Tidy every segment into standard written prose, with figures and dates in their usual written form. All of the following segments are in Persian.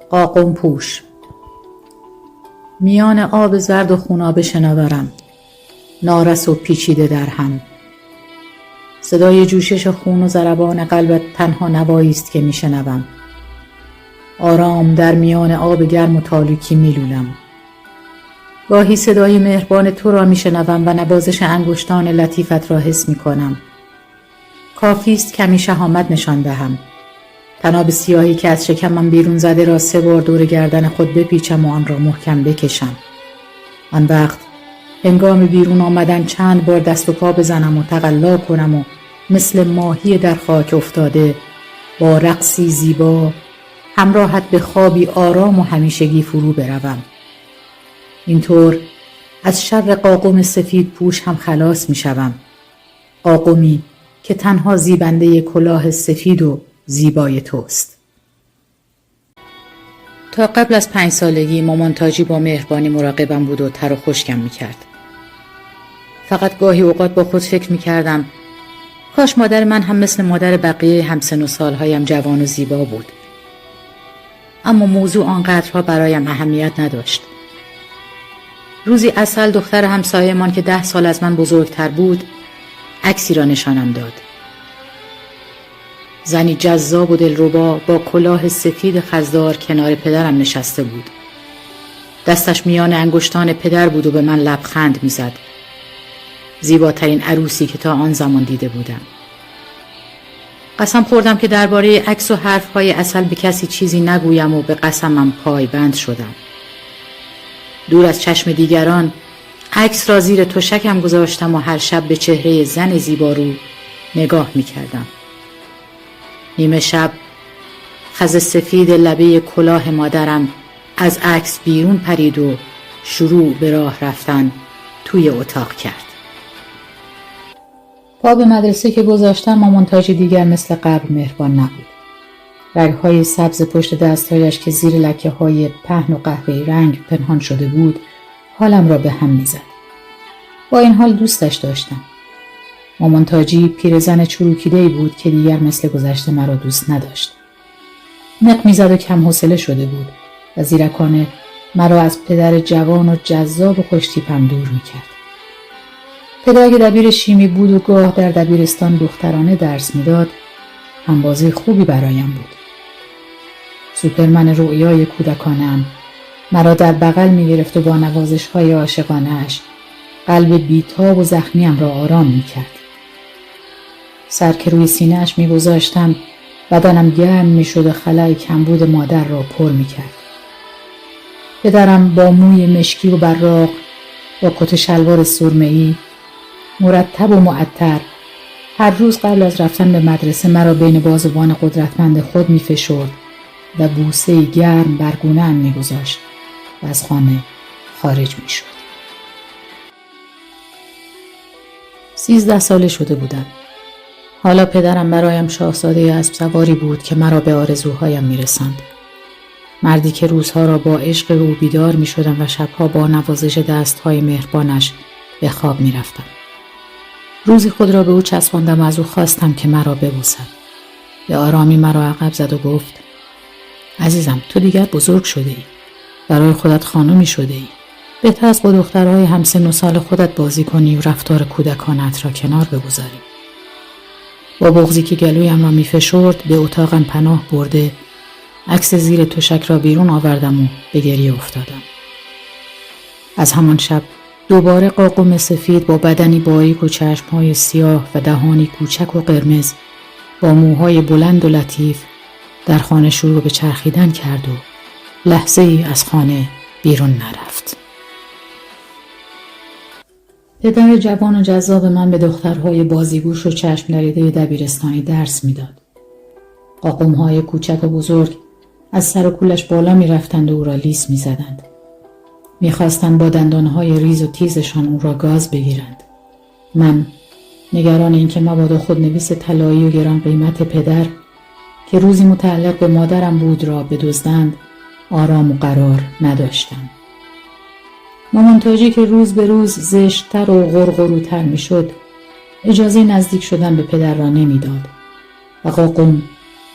قاقم پوش. میان آب زرد و خونابه شناورم، نارس و پیچیده در هم. صدای جوشش خون و ضربان قلبت تنها نوایی است که میشنوم. آرام در میان آب گرم و تاریکی میلولم. گاهی صدای مهربان تو را میشنوم و نوازش انگشتان لطیفت را حس میکنم. کافی است کمی شهامت نشان دهم. طناب سیاهی که از شکمم بیرون زده را 3 بار دور گردن خود بپیچم و آن را محکم بکشم. آن وقت هنگام بیرون آمدن چند بار دست و پا بزنم و تقلا کنم و مثل ماهی در خاک افتاده با رقصی زیبا همراهت به خوابی آرام و همیشگی فرو بروم. اینطور از شر قاقم سفید پوش هم خلاص می شوم. قاقمی که تنها زیبنده کلاه سفید و زیبای توست. تا قبل از 5 سالگی مامان تاجی با مهربانی مراقبم بود و تر و خشکم می کرد. فقط گاهی اوقات با خود فکر می کردم کاش مادر من هم مثل مادر بقیه همسن و سالهایم جوان و زیبا بود. اما موضوع آنقدرها برایم اهمیت نداشت. روزی عسل دختر همسایه‌مان که 10 سال از من بزرگتر بود عکسی را نشانم داد. زنی جذاب و دلربا با کلاه سفید خزدار کنار پدرم نشسته بود. دستش میان انگشتان پدر بود و به من لبخند میزد. زیباترین عروسی که تا آن زمان دیده بودم. قسم خوردم که درباره عکس و حرفهای عسل به کسی چیزی نگویم و به قسمم پایبند شدم. دور از چشم دیگران عکس را زیر تشکم گذاشتم و هر شب به چهره زن زیبارو نگاه میکردم. نیمه شب خز سفید لبه کلاه مادرم از عکس بیرون پرید و شروع به راه رفتن توی اتاق کرد. پا به مدرسه که گذاشتم مامان تاجی دیگر مثل قبل مهربان نبود. رگ‌های سبز پشت دستهایش که زیر لکه‌های پهن و قهوه‌ای رنگ پنهان شده بود حالم را به هم می‌زد. با این حال دوستش داشتم. مامان تاجی پیرزن چروکیده‌ای بود که دیگر مثل گذشته مرا دوست نداشت. نق می‌زد و کم حوصله شده بود و زیرکانه مرا از پدر جوان و جذاب و خوش‌تیپم دور می‌کرد. پدر که دبیر شیمی بود و گاه در دبیرستان دخترانه درس می‌داد، همبازی خوبی برایم بود. سوپرمن رویای کودکانم مرا در بغل می‌گرفت و با نوازش‌های عاشقانه‌اش قلب بیتاب و زخمیم را آرام می‌کرد. سر که روی سینه‌اش می‌گذاشتم بدنم گرم می‌شد و خلای کمبود مادر را پر می‌کرد. پدرم با موی مشکی و براق با کت شلوار سرمه‌ای مرتب و معطر هر روز قبل از رفتن به مدرسه مرا بین بازوان قدرتمند خود می‌فشرد و بوسه‌ای گرم بر گونه‌ام می‌گذاشت و از خانه خارج می‌شد. 13 ساله شده بودم. حالا پدرم برایم شاهزاده اسب سواری بود که مرا به آرزوهایم می‌رساند. مردی که روزها را با عشق او بیدار می‌شدم و شبها با نوازش دست‌های مهربانش به خواب می‌رفتم. روزی خود را به او چسباندم و از او خواستم که مرا ببوسد. به آرامی مرا عقب زد و گفت: عزیزم، تو دیگر بزرگ شده ای. برای خودت خانمی شده ای. بهتر است با دخترهای همسن و سال خودت بازی کنی و رفتار کودکانت را کنار بگذاری. با بغضی که گلویم را می‌فشرد به اتاقم پناه برده عکس زیر تشک را بیرون آوردم و به گریه افتادم. از همان شب دوباره قاقم سفید با بدنی باریک و چشم‌های سیاه و دهانی کوچک و قرمز با موهای بلند و لطیف در خانه شروع به چرخیدن کرد و لحظه ای از خانه بیرون نرفت. پدر جوان و جذاب من به دخترهای بازیگوش و چشم دریده دبیرستانی درس میداد. قاقم‌های کوچک و بزرگ از سر و کولش بالا می رفتند و او را لیس می زدند. می خواستند با دندانهای ریز و تیزشان او را گاز بگیرند. من نگران این که مبادا خودنویس طلایی و گران قیمت پدر که روزی متعلق به مادرم بود را بدزدند آرام و قرار نداشتم. مامان تاجی که روز به روز زشت‌تر و غرغروتر می شد اجازه نزدیک شدن به پدر را نمی داد و قاقم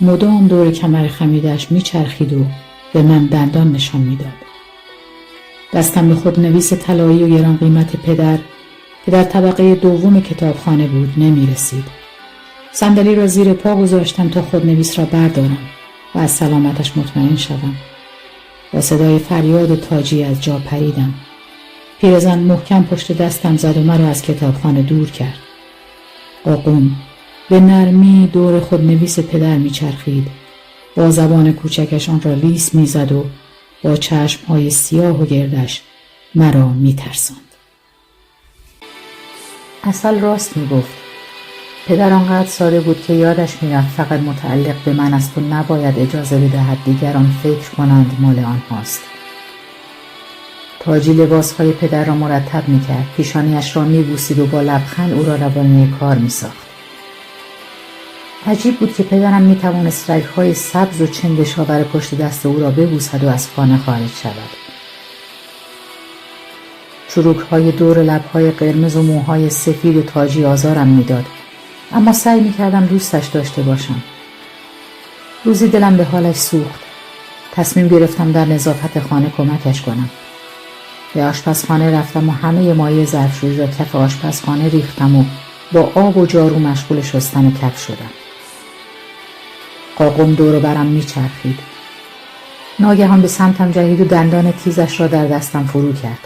مدام دور کمر خمیدش می چرخید و به من دندان نشان میداد. دستم به خودنویس طلایی و گران قیمت پدر که در طبقه دوم کتابخانه بود نمی رسید. صندلی را زیر پا گذاشتم تا خودنویس را بردارم و از سلامتش مطمئن شدم. با صدای فریاد تاجی از جا پریدم. پیرزن محکم پشت دستم زد و مرا از کتابخانه دور کرد. قاقم به نرمی دور خودنویس پدر میچرخید. با زبان کوچکش آن را لیس میزد و با چشمهای سیاه و گردش مرا میترساند. عسل راست میگفت. پدر آنقدر ساده بود که یادش میرفت فقط متعلق به من است و نباید اجازه بدهد دیگران فکر کنند مال آنهاست. تاجی لباسهای پدر را مرتب میکرد، پیشانیش را میبوسید و با لبخند او را روانه کار میساخت. عجیب بود که پدرم میتوانست رگهای سبز و چندشاور پشت دست او را ببوسد و از خانه خارج شود. چروکهای دور لبهای قرمز و موهای سفید تاجی آزارم میداد، اما سعی میکردم دوستش داشته باشم. روزی دلم به حالش سوخت. تصمیم گرفتم در نظافت خانه کمکش کنم. به آشپزخانه رفتم و همه مایع ظرفشویی را کف آشپزخانه ریختم و با آب و جارو مشغول شستن کف شدم. قاقم دور و برم میچرخید. ناگهان به سمتم جهید و دندان تیزش را در دستم فرو کرد.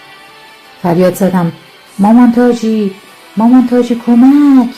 فریاد زدم: مامان تاجی کمک!